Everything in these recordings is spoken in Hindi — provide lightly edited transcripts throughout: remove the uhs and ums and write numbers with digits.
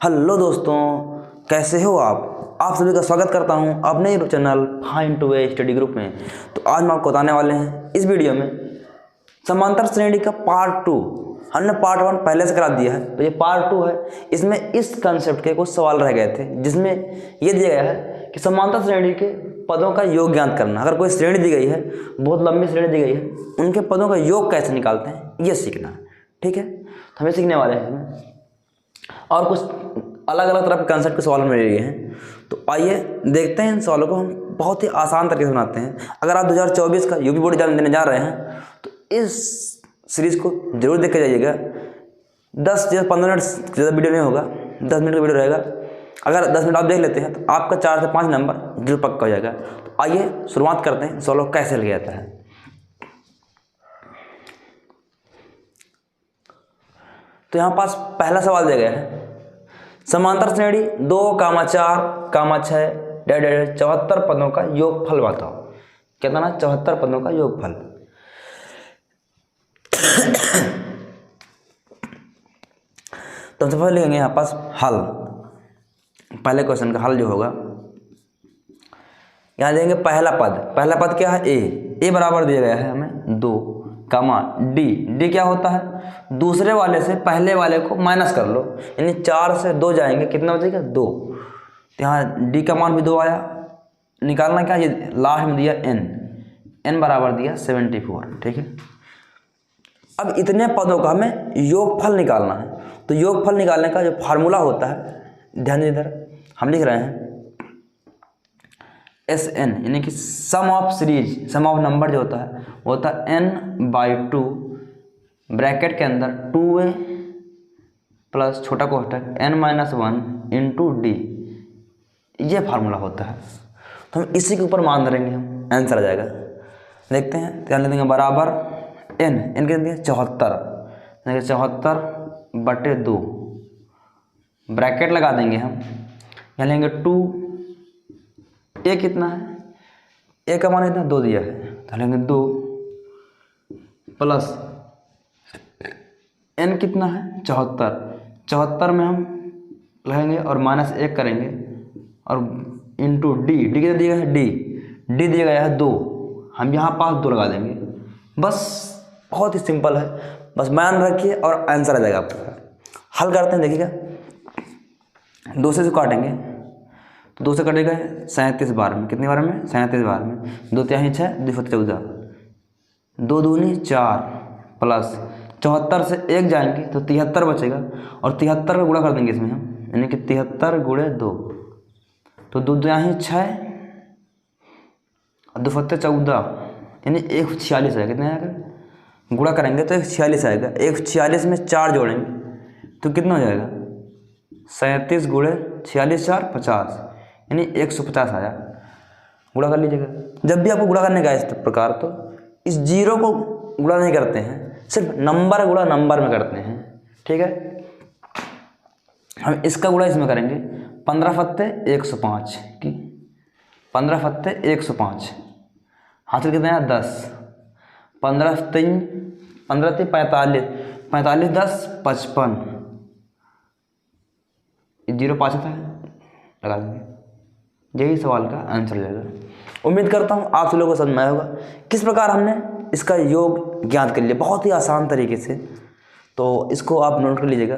हेलो दोस्तों, कैसे हो आप सभी का स्वागत करता हूं अपने YouTube channel find to a study group में। तो आज हम आपको बताने वाले हैं इस वीडियो में समांतर श्रेणी का पार्ट 2। हमने पार्ट 1 पहले से करा दिया है, तो ये पार्ट 2 है। इसमें इस कंसेप्ट के कुछ सवाल रह गए थे, जिसमें ये दिया गया है कि समांतर श्रेणी के पदों का योग ज्ञात करना। अगर कोई श्रेणी दी गई है, बहुत लंबी श्रेणी दी गई है, उनके पदों का योग कैसे निकालते हैं ये सीखना है। ठीक है, तो हमें सीखने वाले हैं और कुछ अलग अलग तरह के कंसेप्ट के सवाल मिल रहे हैं। तो आइए देखते हैं इन सवालों को हम बहुत ही आसान तरीके से बनाते हैं। अगर आप 2024 का यूपी बोर्ड एग्जाम देने जा रहे हैं तो इस सीरीज़ को जरूर देख के जाइएगा। 10 या 15 मिनट ज़्यादा वीडियो नहीं होगा, 10 मिनट का वीडियो रहेगा। अगर 10 मिनट आप देख लेते हैं तो आपका 4 से 5 नंबर जरूर पक्का हो जाएगा। तो आइए शुरुआत करते हैं सवालों को कैसे लिया जाता है। तो यहाँ पास पहला सवाल दिया गया है, समांतर श्रेणी 2,4,6 74 पदों का योगफल बताओ। कितना ना 74 पदों का योगफल। तो सबसे पहले लिखेंगे यहाँ पास हल। पहले क्वेश्चन का हल जो होगा, यहाँ देंगे पहला पद क्या है, ए बराबर दिया गया है हमें 2, डी क्या होता है, दूसरे वाले से पहले वाले को माइनस कर लो, यानी 4 से 2 जाएंगे, कितना बचेगा 2। तो यहाँ डी का मान भी 2 आया। निकालना क्या, ये लास्ट में दिया एन बराबर दिया 74। ठीक है, अब इतने पदों का हमें योगफल निकालना है। तो योगफल निकालने का जो फार्मूला होता है, ध्यान दीजिए इधर हम लिख रहे हैं SN, यानी कि sum of series, sum of number जो होता है वो होता है n/2 ब्रैकेट के अंदर 2a प्लस छोटा कोष्टक n-1 इंटू डी। ये फार्मूला होता है। तो हम इसी के ऊपर मान धरेंगे, हम आंसर आ जाएगा। देखते हैं, ध्यान देंगे बराबर n के दिए 74, 74/2 ब्रैकेट लगा देंगे हम। यहाँ लेंगे 2, ए कितना है, ए का मान इतना 2 दिया है, तो लेंगे 2 प्लस एन कितना है 74 में हम लगाएंगे और -1 करेंगे और इंटू डी कितना दिया गया है, डी दिया गया है 2, हम यहाँ पास 2 लगा देंगे। बस बहुत ही सिंपल है, बस मान रखिए और आंसर आ जाएगा आपका। हल करते हैं, देखिएगा 2 से काटेंगे तो 2 से कटेगा 37 बार में, कितनी बार में 37 बार में, 2 तिहाई 6, 2 14, 2 दूनी 4 प्लस 74 से 1 जाएंगे तो 73 बचेगा और 73 का गुणा कर देंगे इसमें हम, यानी कि 73 × 2, तो 2 तिहाई 6 और 2 14, यानी 146 आएगा। कितना आएगा, गुणा करेंगे तो 146 आएगा। 146 में 4 जोड़ेंगे तो कितना हो जाएगा, 37 × 46 4 50, यानी 150 आया। गुणा कर लीजिएगा। जब भी आपको गुणा करने का इस प्रकार, तो इस जीरो को गुणा नहीं करते हैं, सिर्फ नंबर गुणा नंबर में करते हैं। ठीक है, हम इसका गुणा इसमें करेंगे। 15 फत्ते 105 की 15 फत्ते 105 हासिल कितना है 10, 15 3 45, 45 10 55, 0 5 होता है, लगा देंगे। यही सवाल का आंसर हो जाएगा। उम्मीद करता हूँ आप लोगों को समझ में आया होगा किस प्रकार हमने इसका योग ज्ञात कर लिया, बहुत ही आसान तरीके से। तो इसको आप नोट कर लीजिएगा।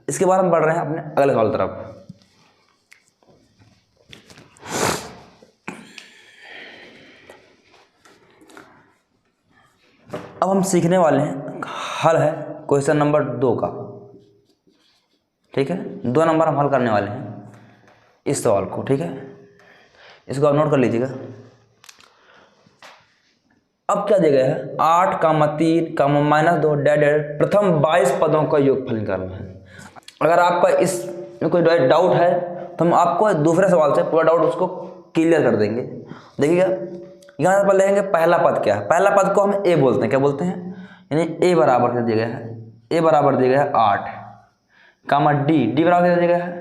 इसके बाद हम बढ़ रहे हैं अपने अगले सवाल तरफ। अब हम सीखने वाले हैं, हल है क्वेश्चन नंबर 2 का। ठीक है, 2 नंबर हम हल करने वाले हैं इस सवाल को। ठीक है, इसको आप नोट कर लीजिएगा। अब क्या दिया गया है, 8, 3, -2 प्रथम 22 पदों का योगफल निकालना है। अगर आपका इसमें कोई डाउट है तो हम आपको दूसरे सवाल से पूरा डाउट उसको क्लियर कर देंगे। देखिएगा, यहाँ पर लेंगे पहला पद क्या है, पहला पद को हम ए बोलते हैं। क्या बोलते हैं, यानी ए बराबर दिया गया है, ए बराबर दिया गया है 8, डी बराबर दिया गया है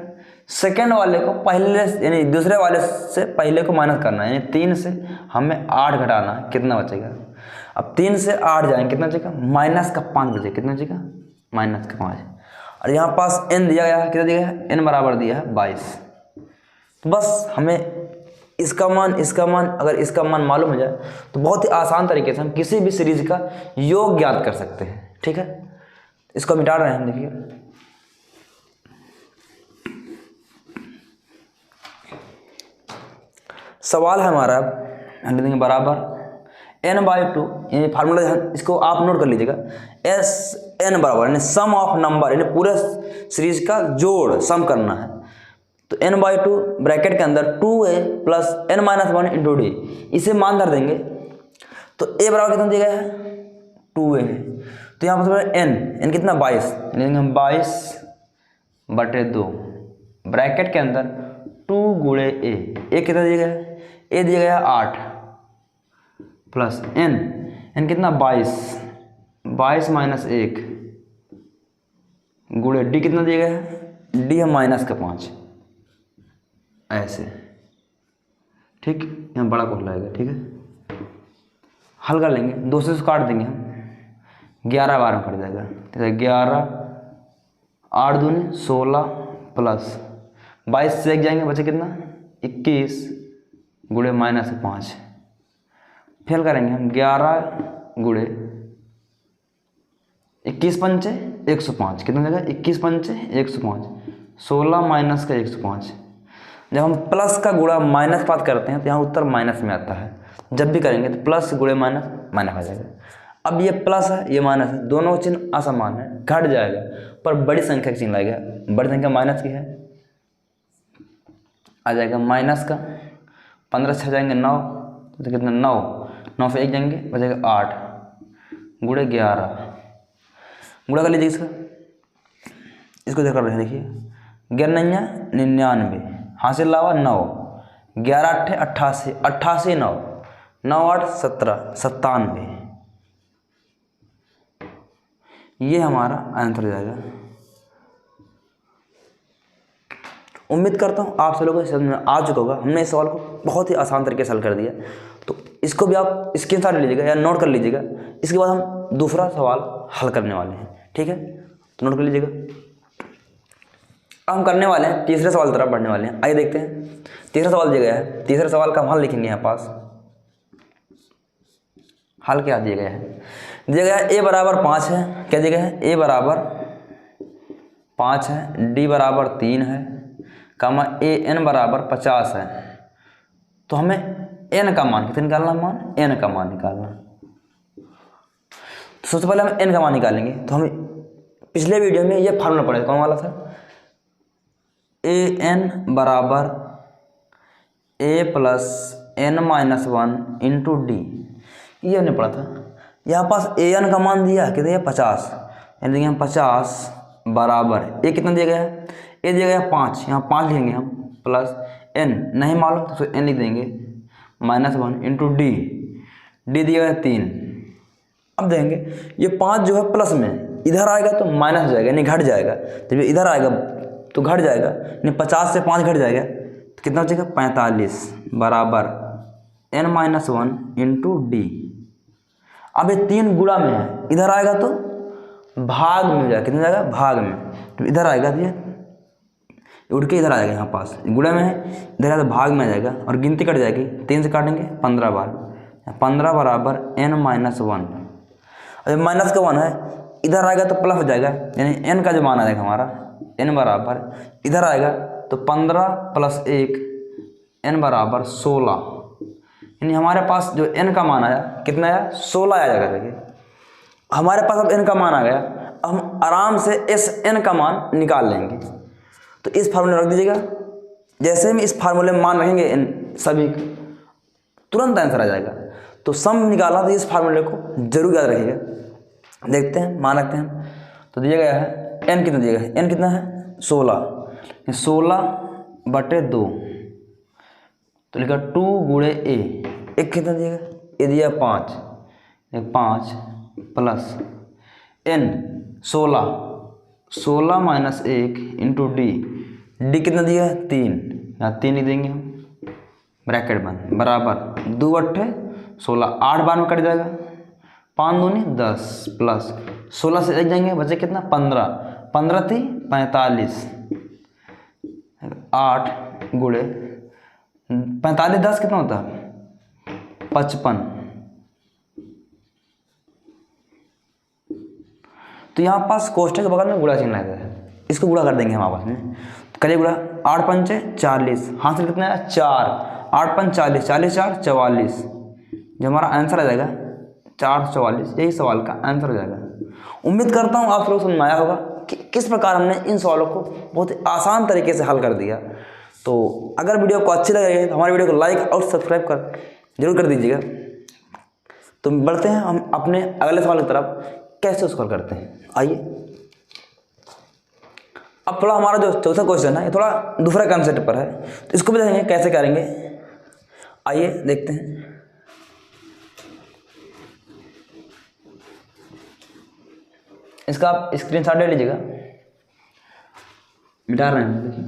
सेकेंड वाले को पहले यानी दूसरे वाले से पहले को माइनस करना है, यानी 3 से हमें 8 घटाना है, कितना बचेगा। अब 3 से 8 जाएंगे, कितना बचेगा, -5 बचेगा। कितना बचेगा, -5। और यहाँ पास n दिया गया है, कितना दिया है, n बराबर दिया है 22। तो बस हमें इसका मान अगर इसका मान मालूम हो जाए तो बहुत ही आसान तरीके से हम किसी भी सीरीज का योग ज्ञात कर सकते हैं। ठीक है, इसको मिटा रहे हैं हम, देखिए सवाल है हमारा, हम लिख देंगे बराबर n/2, ये फार्मूला इसको आप नोट कर लीजिएगा, एस n बराबर यानी सम ऑफ नंबर, यानी पूरे सीरीज का जोड़ सम करना है। तो n/2 ब्रैकेट के अंदर 2a plus n-1 into D, इसे मान धर देंगे। तो a बराबर कितना दिया गया है, 2a है। तो यहाँ पर n कितना 22, यानी 22/2 ब्रैकेट के अंदर 2 गुणे a कितना दिया गया है, a दिया गया है 8 प्लस n कितना 22 माइनस 1 गुणे d कितना दिया गया है, d है -5 ऐसे। ठीक, यहाँ बड़ा कोड लगेगा। ठीक है, हल कर लेंगे, 2 से काट देंगे हम, 11 बार में कट जाएगा। ठीक है, 11 8 दूनी 16 प्लस 22 से 1 जाएंगे, बचे कितना 21 गुणे -5। फेल करेंगे हम, 11 गुणे 21 पंचे 105, कितना जगह 21 पंचे 105, 16 माइनस का 105। जब हम प्लस का गुणा माइनस बात करते हैं तो यहाँ उत्तर माइनस में आता है। जब भी करेंगे तो प्लस गुणे माइनस आ जाएगा। अब ये प्लस है ये माइनस है, दोनों चिन्ह असमान है, घट जाएगा, पर बड़ी संख्या का चिन्ह लगेगा। बड़ी संख्या माइनस की है, आ जाएगा माइनस का, 15 से जाएंगे 9, तो कितना 9 से 1 जाएंगे, बचेगा 8 गुणे 11, गुणा कर लीजिए इसको देख कर रहे हैं। देखिए 11 99, हासिल लावा 9, 11 8 88, 88 9, 9 8 17, 97। ये हमारा आंसर हो जाएगा। उम्मीद करता हूँ आप सब लोगों को समझ में आ चुका होगा। हमने इस सवाल को बहुत ही आसान तरीके से हल कर दिया, तो इसको भी आप स्क्रीनशॉट ले लीजिएगा या नोट कर लीजिएगा। इसके बाद हम दूसरा सवाल हल करने वाले हैं। ठीक है, तो नोट कर लीजिएगा। अब हम करने वाले हैं तीसरे सवाल की तरफ बढ़ने वाले हैं। आइए देखते हैं, तीसरा सवाल दिया गया है। तीसरे सवाल का हम हल लिखेंगे। यहाँ पास हल क्या दिया गया है, दिया गया है a बराबर 5 है। क्या दिया गया है, a बराबर 5 है, d बराबर 3 है, कामा an बराबर 50 है। तो हमें n का मान कितना निकालना, n का मान निकालना। तो सबसे पहले हम n का मान निकालेंगे। तो हम पिछले वीडियो में ये फार्मूला पढ़े, कौन वाला था, an बराबर a plus n-1 into D, ये हमने पढ़ा था। यहाँ पास an का मान दिया है कितना, ये 50, यानी हम 50 बराबर a कितना दिया गया है, a दिया गया 5, यहाँ 5 लिखेंगे हम, प्लस n नहीं मालूम तो n लिख देंगे, -1 इंटू डी, डी दिया गया 3। अब देंगे ये 5 जो है प्लस में, इधर आएगा तो माइनस हो जाएगा, यानी घट जाएगा। जब ये इधर आएगा तो घट जाएगा, यानी 50 से 5 घट जाएगा, तो कितना बचेगा 45 बराबर n-1 इंटू डी। अब ये 3 गुणा में है, इधर आएगा तो भाग में हो जाएगा, कितना जाएगा भाग में। तो इधर आएगा तो ये उड़ के इधर आएगा, यहाँ पास गुणा में है, इधर आएगा तो भाग में आ जाएगा और गिनती कट जाएगी। 3 से काटेंगे 15 बार, 15 बराबर n-1। और जब माइनस का 1 है, इधर आएगा तो प्लस हो जाएगा, यानी n का जो मान आएगा हमारा n बराबर, इधर आएगा तो 15 प्लस 1 n बराबर 16, यानी हमारे पास जो n का मान आया कितना आया, 16 आ जाएगा। देखिए हमारे पास अब n का मान आ गया। अब हम आराम से इस n का मान निकाल लेंगे। तो इस फार्मूले में रख दीजिएगा। जैसे हम इस फार्मूले में मान रखेंगे n सभी, तुरंत आंसर आ जाएगा। तो सम निकालना तो इस फार्मूले को जरूर याद रखिएगा। देखते हैं, मान रखते हैं। तो दिया गया है n कितना दिया गया है, n कितना है 16, 16/2। तो लिखा 2 गुणे a, एक कितना दिया गया, ए दिया 5, 5 plus n 16 minus 1 into D, D कितना दिया है 3, यहाँ 3 लिख देंगे हम, ब्रैकेट बंद, बराबर 2 8 16, 8 बार में कट जाएगा, 5 दूनी 10 प्लस 16 से 1 जाएंगे, बचे कितना 15, 15 थी 45, 8 गुणे 45 10 कितना होता है 55। तो यहाँ पास कोष्ठक के बगल में गुणा चिन्ह लगा है, इसको गुणा कर देंगे हम आपस में। करिए गुणा, 8 पंचे 40, हाथ से कितना है 4, 8 पंच 40, 40 4 44, जो हमारा आंसर आ जाएगा 444। यही सवाल का आंसर हो जाएगा। उम्मीद करता हूँ आप लोग समझ में आया होगा कि किस प्रकार हमने इन सवालों को बहुत ही आसान तरीके से हल कर दिया। तो अगर वीडियो को अच्छी लगे तो हमारे वीडियो को लाइक और सब्सक्राइब जरूर कर दीजिएगा। तो बढ़ते हैं हम अपने अगले सवाल की तरफ, कैसे उसको हल करते हैं। आइए, अब थोड़ा हमारा जो चौथा क्वेश्चन है ये थोड़ा दूसरा कंसेप्ट पर है, तो इसको भी देखेंगे कैसे करेंगे। आइए देखते हैं। इसका आप स्क्रीनशॉट ले लीजिएगा, मिटा रहे हैं, देखिए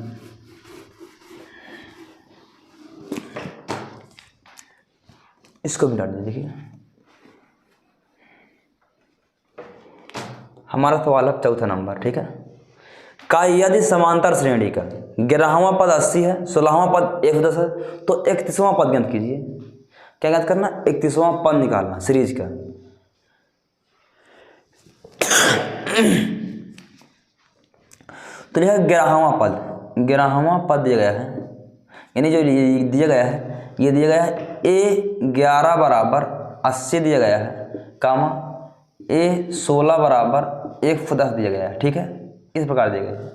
इसको मिटा दीजिए। देखिए हमारा सवाल है चौथा नंबर, ठीक है। का यदि समांतर श्रेणी का 11वां पद 80 है, 16वां पद 110 है, तो 31वां पद ज्ञात कीजिए। क्या ज्ञात करना, 31वां पद निकालना सीरीज का। तो लिखा 11वां पद दिया गया है, यानी जो दिया गया है ये दिया गया है A11 बराबर 80 दिया गया है, कामा A16 बराबर 110 दिया गया है, ठीक है। इस प्रकार दिया गया है।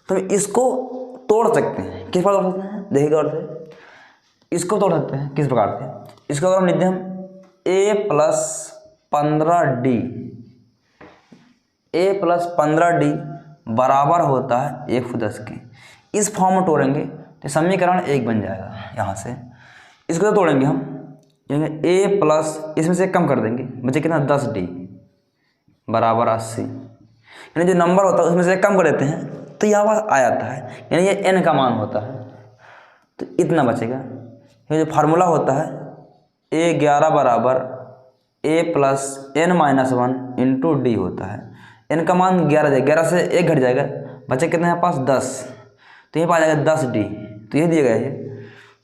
तो इसको तोड़ सकते हैं, किस प्रकार तोड़ सकते हैं, देखिए और से इसको तोड़ सकते हैं किस प्रकार से। इसको अगर हम लिखते हैं A प्लस 15D बराबर होता है 110 के। इस फॉर्म में तोड़ेंगे तो समीकरण 1 बन जाएगा। यहाँ से इसको तो तोड़ेंगे हम, A प्लस इसमें से कम कर देंगे, बचे कितना 10D बराबर 80, यानी जो नंबर होता है उसमें से कम कर देते हैं तो यहाँ पर आ जाता है, यानी ये n का मान होता है, तो इतना बचेगा। ये जो फार्मूला होता है A11 बराबर A plus n-1 into D होता है। n का मान 11 11 से 1 घट जाएगा, बचे कितने हैं पास 10, तो ये पा जाएगा 10D। तो ये दिया गया है,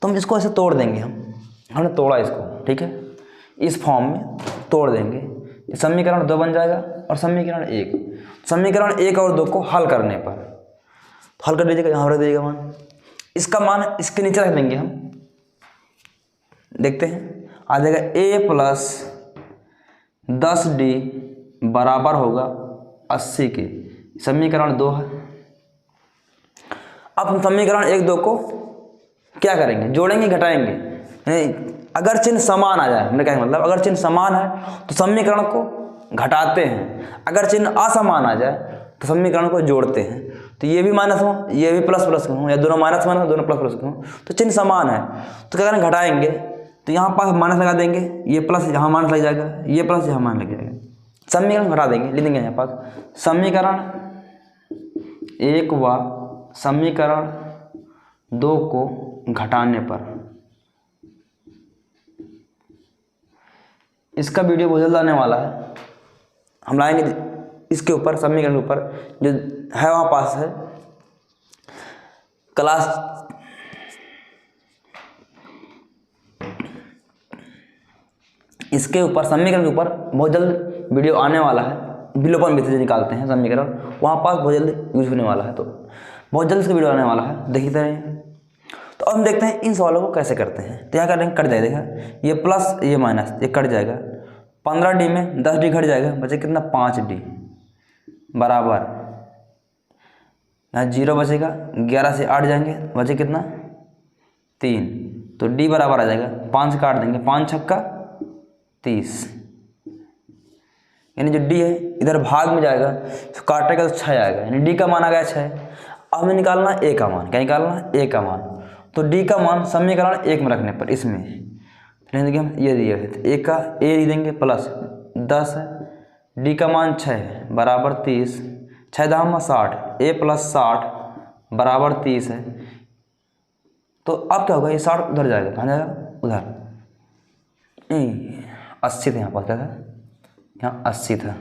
तो हम इसको ऐसे तोड़ देंगे। हमने तोड़ा इसको, ठीक है, इस फॉर्म में तोड़ देंगे। समीकरण 2 बन जाएगा और समीकरण 1। समीकरण 1 और 2 को हल करने पर हल कर लीजिएगा, यहाँ रख दीजिएगा मान। इसका मान इसके नीचे रख देंगे हम, देखते हैं आ जाएगा A प्लस 10D बराबर होगा 80 के। समीकरण 2 है। अब हम समीकरण 1 2 को क्या करेंगे, जोड़ेंगे घटाएंगे। अगर चिन्ह समान आ जाए, मैंने क्या मतलब, अगर चिन्ह समान है तो समीकरण को घटाते हैं, अगर चिन्ह असमान आ जाए तो समीकरण को जोड़ते हैं। तो ये भी माइनस हो, ये भी प्लस प्लस हो, या दोनों माइनस माइनस दोनों प्लस प्लस हो, तो चिन्ह समान है तो क्या करें, घटाएंगे। तो यहाँ पास माइनस लगा देंगे, ये प्लस यहाँ माइनस लग जाएगा, ये प्लस यहाँ माइनस लग जाएगा, समीकरण घटा देंगे, लिख देंगे यहाँ पास समीकरण 1 व समीकरण 2 को घटाने पर। इसका वीडियो बहुत जल्द आने वाला है, हम लाएंगे इसके ऊपर, समीकरण के ऊपर जो है वहाँ पास है क्लास इसके ऊपर, समीकरण के ऊपर बहुत जल्द वीडियो आने वाला है। विलोपन विधि से निकालते हैं समीकरण, वहाँ पास बहुत जल्द यूज होने वाला है, तो बहुत जल्द इसका वीडियो आने वाला है, देखते रहिए। तो अब हम देखते हैं इन सवालों को कैसे करते हैं। तो यहाँ करेंगे, कट जाएगा, देखा ये प्लस ये माइनस, ये कट जाएगा, 15D में 10D घट जाएगा, बचे कितना 5D बराबर, यहाँ 0 बचेगा, 11 से 8 जाएंगे, बचे कितना 3, तो D बराबर आ जाएगा, 5 से काट देंगे, 5 छक्का 30, यानी जो D है इधर भाग में जाएगा तो काटेगा तो 6 आएगा, यानी D का मान आ गया 6। अब हमें निकालना A का मान, क्या निकालना A का मान। तो D का मान समीकरण 1 में रखने पर इसमें लेंगे हम, ये दिया है तो A का A लिख देंगे प्लस 10 है, D का मान 6 है बराबर 30, 6 दाम 60, A प्लस 60 बराबर 30 है। तो अब क्या होगा, ये 60 उधर जाएगा, कहाँ जाएगा उधर, 80 था यहाँ पास, क्या था यहाँ 80 था,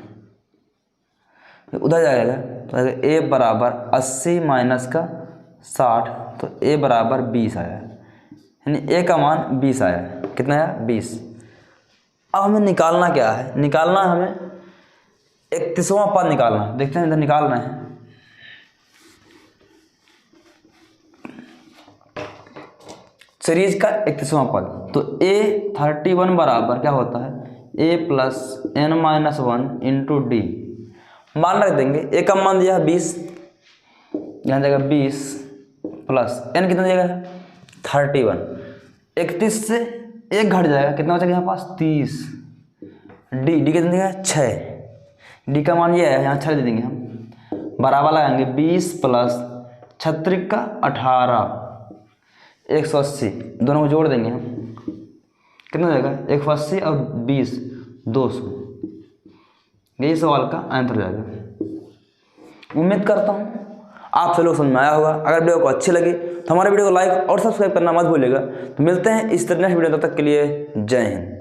उधर जाएगा तो ए बराबर 80 माइनस का 60, तो ए बराबर 20 आया, यानी ए का मान 20 आया। कितना आया? 20। अब हमें निकालना क्या है? निकालना है हमें 31वां पद निकालना। देखते हैं इधर निकालना है। सीरीज का 31वां पद, तो A31 बराबर क्या होता है? A plus n minus 1 into D. मान रख देंगे, ए का मान दिया है 20, यहाँ जाएगा 20 प्लस n कितना जाएगा? 31। 31 से एक घट जाएगा, कितना बचेगा यहाँ पास? 30। डी कितना देगा? 6। डी का मान ये है, यहाँ 6 दे देंगे हम। बराबर लगाएंगे 20 प्लस 36 का 18, 180। दोनों को जोड़ देंगे हम, कितना हो जाएगा? 180 और 20 200। यही सवाल का आंसर जाएगा। उम्मीद करता हूँ आप सब लोग समझ में आया होगा। अगर वीडियो को अच्छी लगी तो हमारे वीडियो को लाइक और सब्सक्राइब करना मत भूलिएगा। तो मिलते हैं इस तरह नेक्स्ट वीडियो, तब तक के लिए जय हिंद।